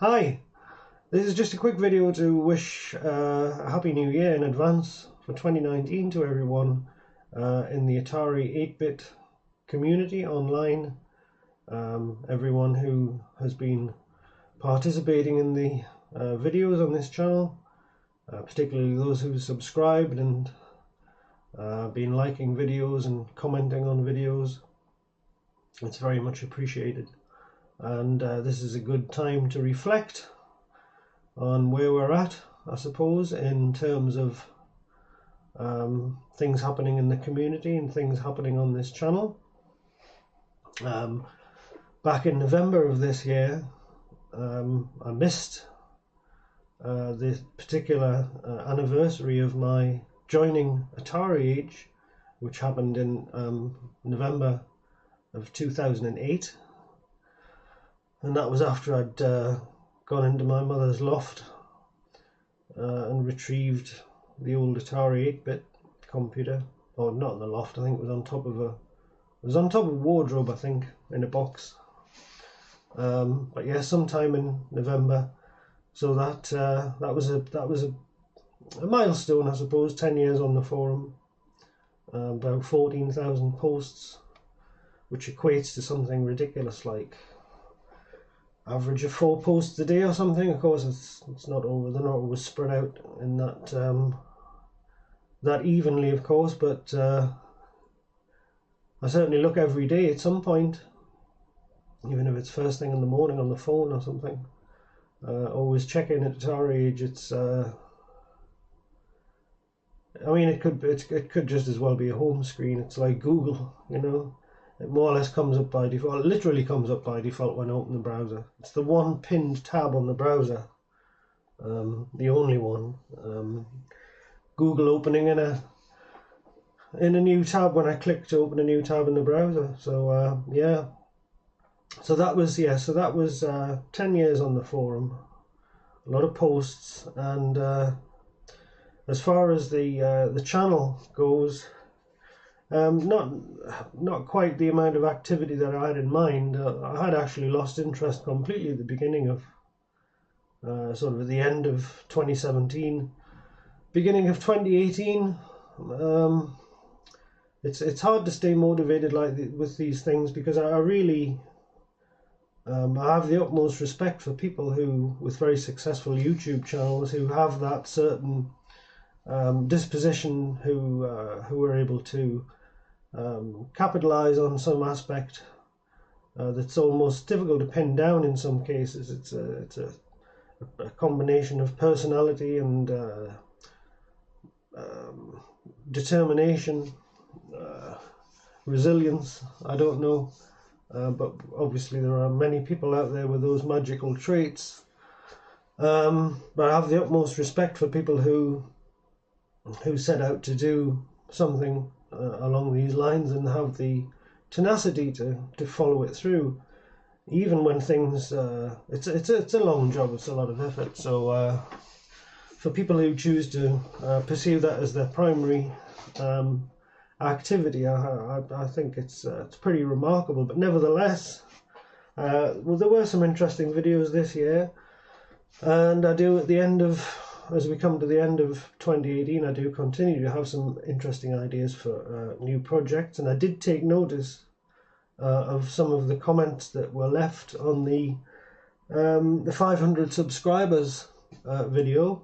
Hi, this is just a quick video to wish a Happy New Year in advance for 2019 to everyone in the Atari 8-bit community online, everyone who has been participating in the videos on this channel, particularly those who subscribed and been liking videos and commenting on videos. It's very much appreciated, and this is a good time to reflect on where we're at, I suppose, in terms of things happening in the community and things happening on this channel. Back in November of this year, I missed the particular anniversary of my joining Atari Age, which happened in November of 2008, and that was after I'd gone into my mother's loft and retrieved the old Atari 8-bit computer. Or not in the loft, I think it was on top of a wardrobe, I think, in a box. But yeah, sometime in November. So that was a milestone, I suppose. 10 years on the forum, about 14,000 posts, which equates to something ridiculous like average of 4 posts a day or something. Of course, it's not over. They're not always spread out in that evenly, of course. But I certainly look every day at some point, even if it's first thing in the morning on the phone or something. Always check in at Atari Age. It's I mean, it could just as well be a home screen. It's like Google, you know. It more or less comes up by default. It literally comes up by default when I open the browser. It's the one pinned tab on the browser, the only one. Google opening in a new tab when I click to open a new tab in the browser. So yeah. So that was 10 years on the forum. A lot of posts, and as far as the channel goes, not quite the amount of activity that I had in mind. I had actually lost interest completely at the beginning of sort of at the end of 2017, beginning of 2018. It's hard to stay motivated with these things, because I really I have the utmost respect for people who, with very successful YouTube channels, who have that certain disposition, who are able to capitalize on some aspect that's almost difficult to pin down in some cases. It's a combination of personality and determination, resilience, I don't know, but obviously there are many people out there with those magical traits. But I have the utmost respect for people who set out to do something along these lines and have the tenacity to follow it through, even when things it's a long job. It's a lot of effort. So for people who choose to pursue that as their primary activity, I think it's pretty remarkable. But nevertheless, well, there were some interesting videos this year, and I do, at the end of, as we come to the end of 2018, I do continue to have some interesting ideas for new projects. And I did take notice of some of the comments that were left on the 500 subscribers video.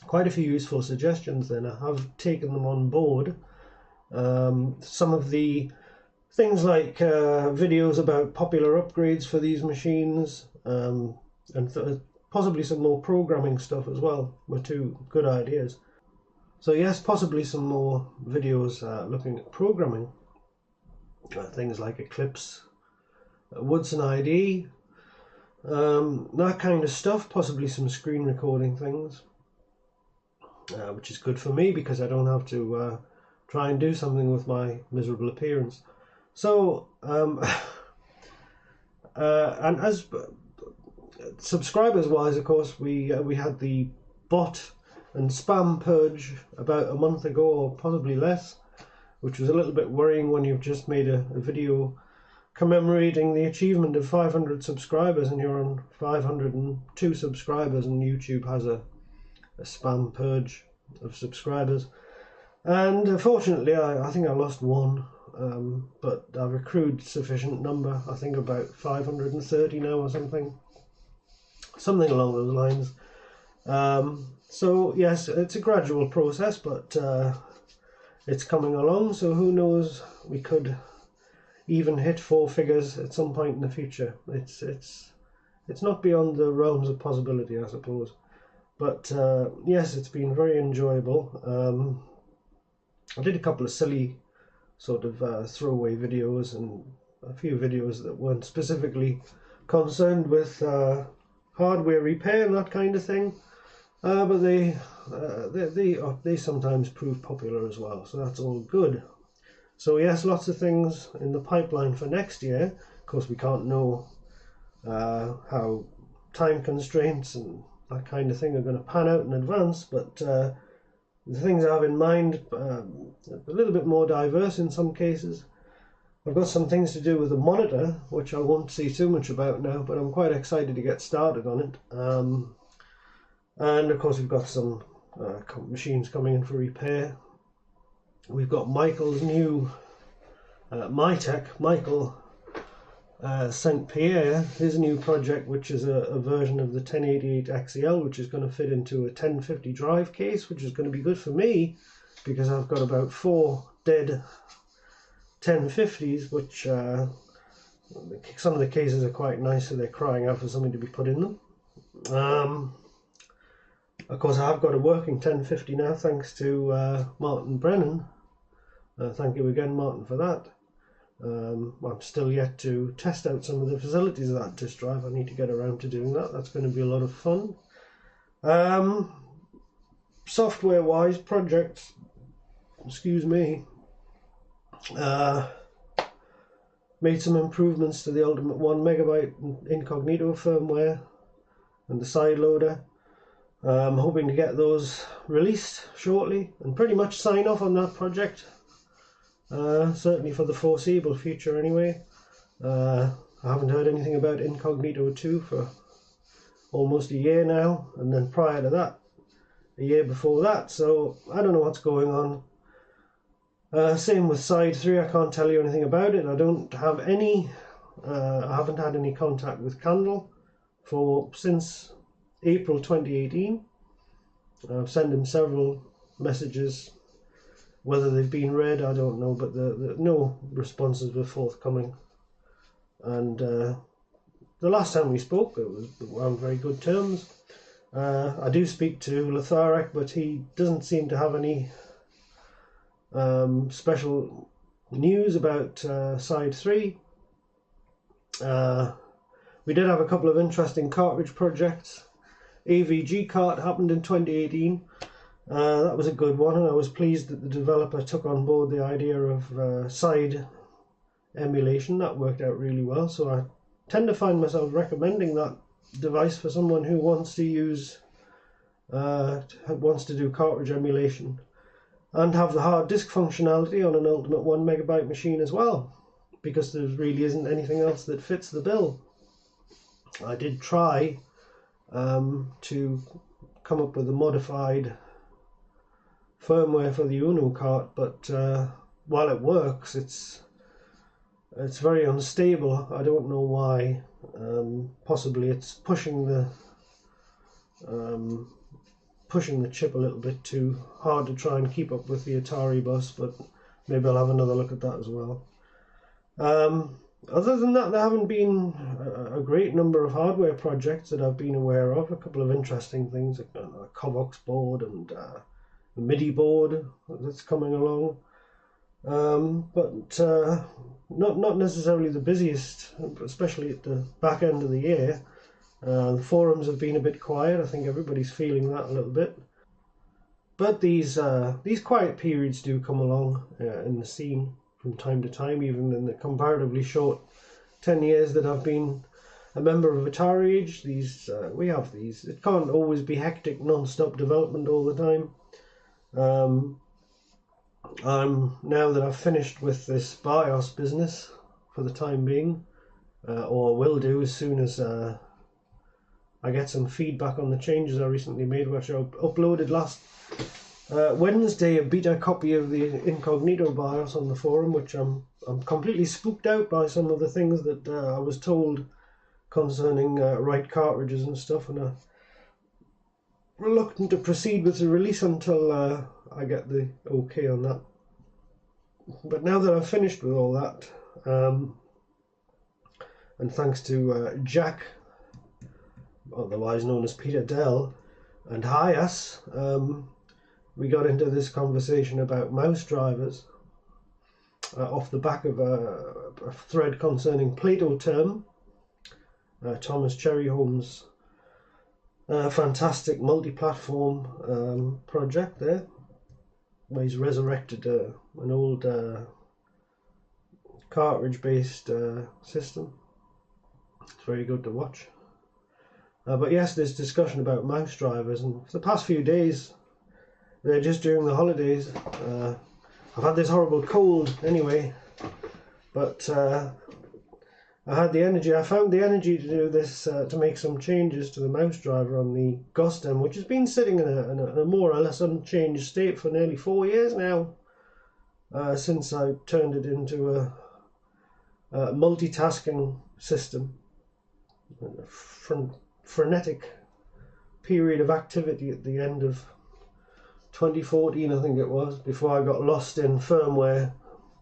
Quite a few useful suggestions then. I have taken them on board. Some of the things like videos about popular upgrades for these machines, and possibly some more programming stuff as well, were two good ideas. So yes, possibly some more videos looking at programming, things like Eclipse, Woodson ID, that kind of stuff. Possibly some screen recording things, which is good for me because I don't have to try and do something with my miserable appearance. So and as subscribers wise, of course, we had the bot and spam purge about a month ago, or possibly less, which was a little bit worrying when you've just made a video commemorating the achievement of 500 subscribers, and you're on 502 subscribers, and YouTube has a spam purge of subscribers. And fortunately, I think I lost one, but I've accrued sufficient number. I think about 530 now or something along those lines. So yes, it's a gradual process, but it's coming along. So who knows? We could even hit 4 figures at some point in the future. It's not beyond the realms of possibility, I suppose. But yes, it's been very enjoyable. I did a couple of silly sort of throwaway videos and a few videos that weren't specifically concerned with hardware repair and that kind of thing, but they sometimes prove popular as well, so that's all good. So yes, lots of things in the pipeline for next year. Of course, we can't know how time constraints and that kind of thing are going to pan out in advance, but the things I have in mind a little bit more diverse in some cases. I've got some things to do with the monitor, which I won't see too much about now, but I'm quite excited to get started on it. And of course, we've got some machines coming in for repair. We've got Michael's new Michael sent Pierre his new project, which is a version of the 1088 XEL, which is going to fit into a 1050 drive case, which is going to be good for me because I've got about 4 dead 1050s, which some of the cases are quite nice, so they're crying out for something to be put in them. Of course, I have got a working 1050 now, thanks to Martin Brennan. Thank you again, Martin, for that. I'm still yet to test out some of the facilities of that disk drive. I need to get around to doing that. That's going to be a lot of fun. Software-wise, projects, excuse me, made some improvements to the Ultimate 1 MB incognito firmware and the side loader. I'm hoping to get those released shortly and pretty much sign off on that project. Certainly for the foreseeable future anyway. I haven't heard anything about Incognito 2 for almost a year now, and then prior to that, a year before that, so I don't know what's going on. Same with Side 3, I can't tell you anything about it. I don't have any, I haven't had any contact with Candle since April 2018. I've sent him several messages. Whether they've been read, I don't know, but no responses were forthcoming. And the last time we spoke, it was on very good terms. I do speak to Letharek, but he doesn't seem to have any special news about Side 3. We did have a couple of interesting cartridge projects. AVG Cart happened in 2018. That was a good one, and I was pleased that the developer took on board the idea of side emulation. That worked out really well, so I tend to find myself recommending that device for someone who wants to use wants to do cartridge emulation and have the hard disk functionality on an Ultimate 1 MB machine as well, because there really isn't anything else that fits the bill. I did try to come up with a modified firmware for the Uno cart, but while it works, it's very unstable. I don't know why. Possibly it's pushing the chip a little bit too hard to try and keep up with the Atari bus, but maybe I'll have another look at that as well. Other than that, there haven't been a great number of hardware projects that I've been aware of. A couple of interesting things, like a Covox board and a MIDI board that's coming along, but not necessarily the busiest, especially at the back end of the year. The forums have been a bit quiet. I think everybody's feeling that a little bit. But these quiet periods do come along in the scene from time to time, even in the comparatively short 10 years that I've been a member of Atari Age. We have these. It can't always be hectic, non-stop development all the time. Now that I've finished with this BIOS business, for the time being, or will do as soon as I get some feedback on the changes I recently made, which I uploaded last Wednesday, a beta copy of the incognito BIOS on the forum, which I'm completely spooked out by some of the things that I was told concerning write cartridges and stuff, and I'm reluctant to proceed with the release until I get the okay on that. But now that I've finished with all that, and thanks to Jack, otherwise known as Peter Dell, and Hyas, we got into this conversation about mouse drivers off the back of a thread concerning Plato Term, Thomas Cherryholm's fantastic multi-platform project there, where he's resurrected an old cartridge-based system. It's very good to watch. But yes, there's discussion about mouse drivers, and for the past few days, just during the holidays, I've had this horrible cold anyway, but I had the energy. I found the energy to do this, to make some changes to the mouse driver on the GOS stem, which has been sitting in a more or less unchanged state for nearly 4 years now, since I turned it into a multitasking system. A frenetic period of activity at the end of 2014, I think it was, before I got lost in firmware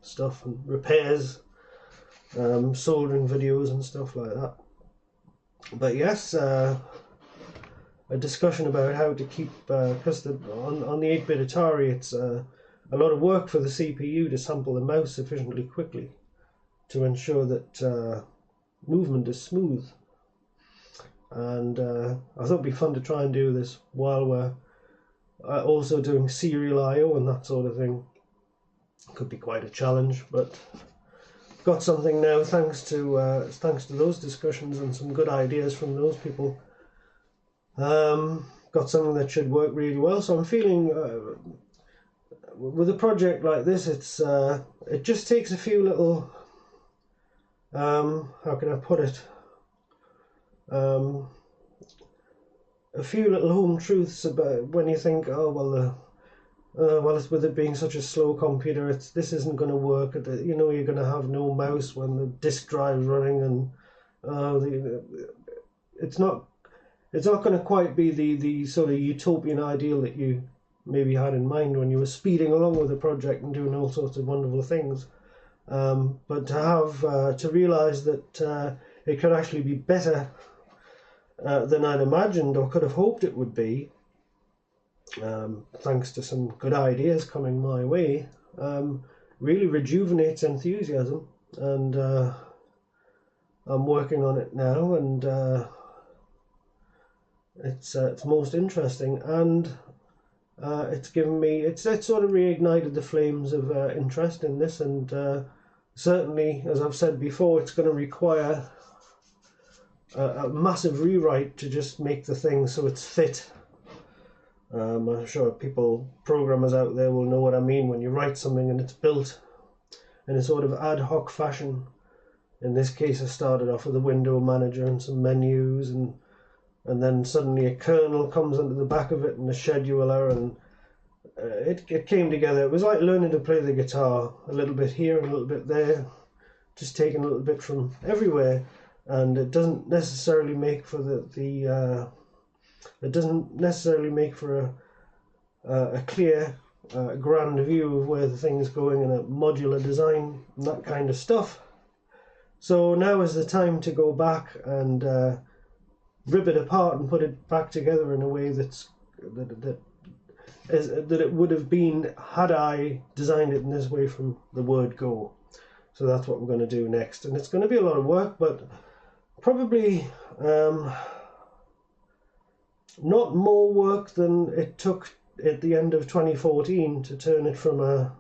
stuff and repairs, soldering videos and stuff like that. But yes, a discussion about how to keep, because on the 8-bit Atari, it's a lot of work for the CPU to sample the mouse sufficiently quickly to ensure that movement is smooth. And I thought it'd be fun to try and do this while we're also doing serial I/O and that sort of thing. Could be quite a challenge, but got something now thanks to those discussions and some good ideas from those people. Got something that should work really well. So I'm feeling with a project like this, it just takes a few little how can I put it? A few little home truths about when you think, oh well, it's with it being such a slow computer, this isn't going to work. You know, you're going to have no mouse when the disk drive's running, and it's not going to quite be the sort of utopian ideal that you maybe had in mind when you were speeding along with the project and doing all sorts of wonderful things. But to have to realize that it could actually be better than I'd imagined or could have hoped it would be, thanks to some good ideas coming my way, really rejuvenates enthusiasm, and I'm working on it now, and it's most interesting, and it's given me, it's sort of reignited the flames of interest in this, and certainly, as I've said before, it's going to require a massive rewrite to just make the thing so it's fit. I'm sure programmers out there will know what I mean when you write something and it's built in a sort of ad hoc fashion. In this case, I started off with a window manager and some menus, and then suddenly a kernel comes into the back of it and a scheduler, and it came together. It was like learning to play the guitar, a little bit here and a little bit there, just taking a little bit from everywhere. And it doesn't necessarily make for a clear, grand view of where the thing is going in a modular design and that kind of stuff. So now is the time to go back and rip it apart and put it back together in a way that it would have been had I designed it in this way from the word go. So that's what we're going to do next, and it's going to be a lot of work, but probably not more work than it took at the end of 2014 to turn it from a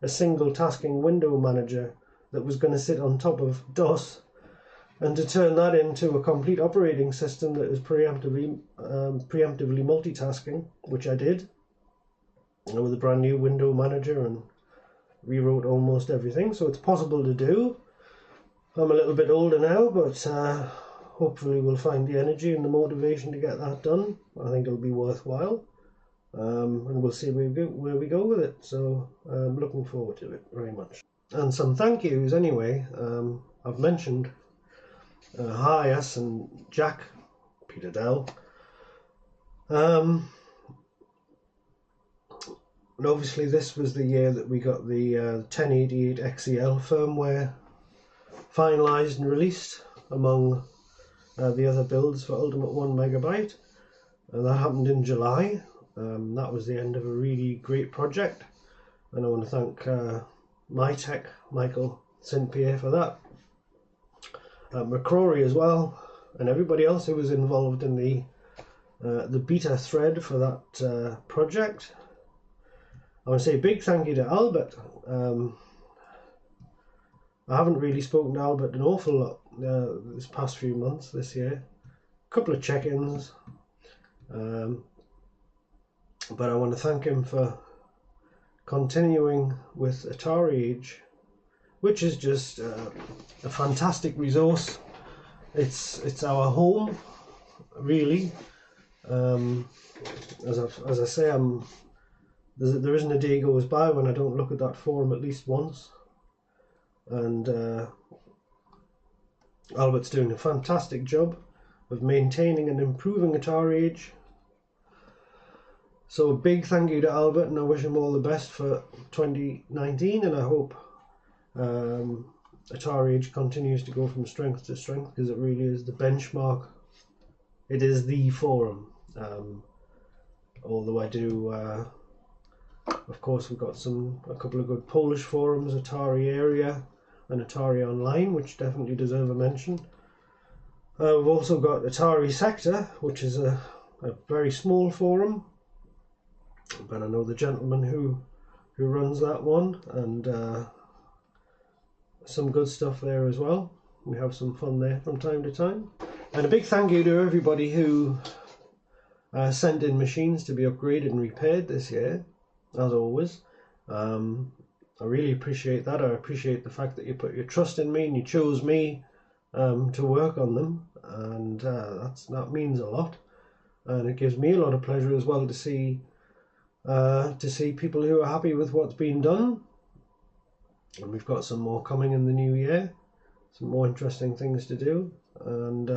single tasking window manager that was going to sit on top of DOS, and to turn that into a complete operating system that is preemptively multitasking, which I did, with a brand new window manager, and rewrote almost everything. So it's possible to do. I'm a little bit older now, but hopefully we'll find the energy and the motivation to get that done. I think it'll be worthwhile, and we'll see where we go with it. So I'm looking forward to it very much. And some thank yous anyway. I've mentioned Hyas and Jack, Peter Dell. And obviously this was the year that we got the 1088 XEL firmware finalised and released among the other builds for Ultimate 1MB, and that happened in July. That was the end of a really great project, and I want to thank my tech, Michael St. Pierre, for that. McCrory as well, and everybody else who was involved in the beta thread for that project. I want to say a big thank you to Albert. I haven't really spoken to Albert an awful lot this past few months this year. A couple of check-ins, but I want to thank him for continuing with Atari Age, which is just a fantastic resource. It's our home, really. As I say, there isn't a day goes by when I don't look at that forum at least once. And Albert's doing a fantastic job of maintaining and improving Atari Age. So a big thank you to Albert, and I wish him all the best for 2019, and I hope Atari Age continues to go from strength to strength, because it really is the benchmark. It is the forum. Although I do, of course, we've got a couple of good Polish forums, Atari Area and Atari Online, which definitely deserve a mention. We've also got Atari Sector, which is a very small forum, but I know the gentleman who runs that one, and some good stuff there as well. We have some fun there from time to time. And a big thank you to everybody who sent in machines to be upgraded and repaired this year, as always. I really appreciate that. I appreciate the fact that you put your trust in me and you chose me to work on them, and that means a lot, and it gives me a lot of pleasure as well to see people who are happy with what's been done. And we've got some more coming in the new year, some more interesting things to do, and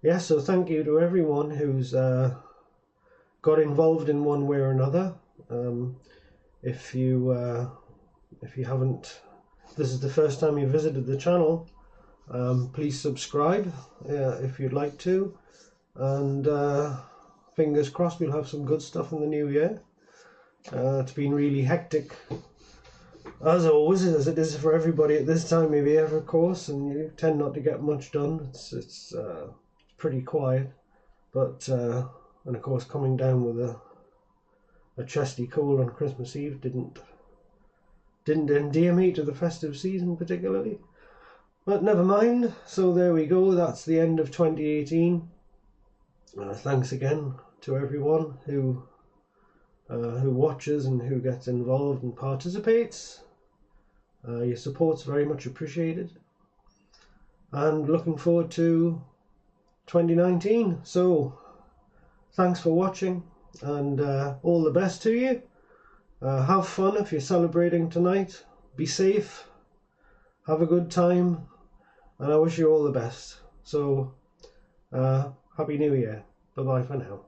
yeah, so thank you to everyone who's got involved in one way or another. If you haven't, this is the first time you visited the channel, please subscribe if you'd like to, and fingers crossed we'll have some good stuff in the new year. It's been really hectic, as always, as it is for everybody at this time of year, of course, and you tend not to get much done. It's pretty quiet, but and of course coming down with a chesty cold on Christmas Eve didn't endear me to the festive season particularly, but never mind. So there we go, that's the end of 2018. Thanks again to everyone who watches and who gets involved and participates. Your support's very much appreciated, and looking forward to 2019. So thanks for watching, and all the best to you. Have fun if you're celebrating tonight. Be safe, have a good time, and I wish you all the best. So Happy New Year. Bye bye for now.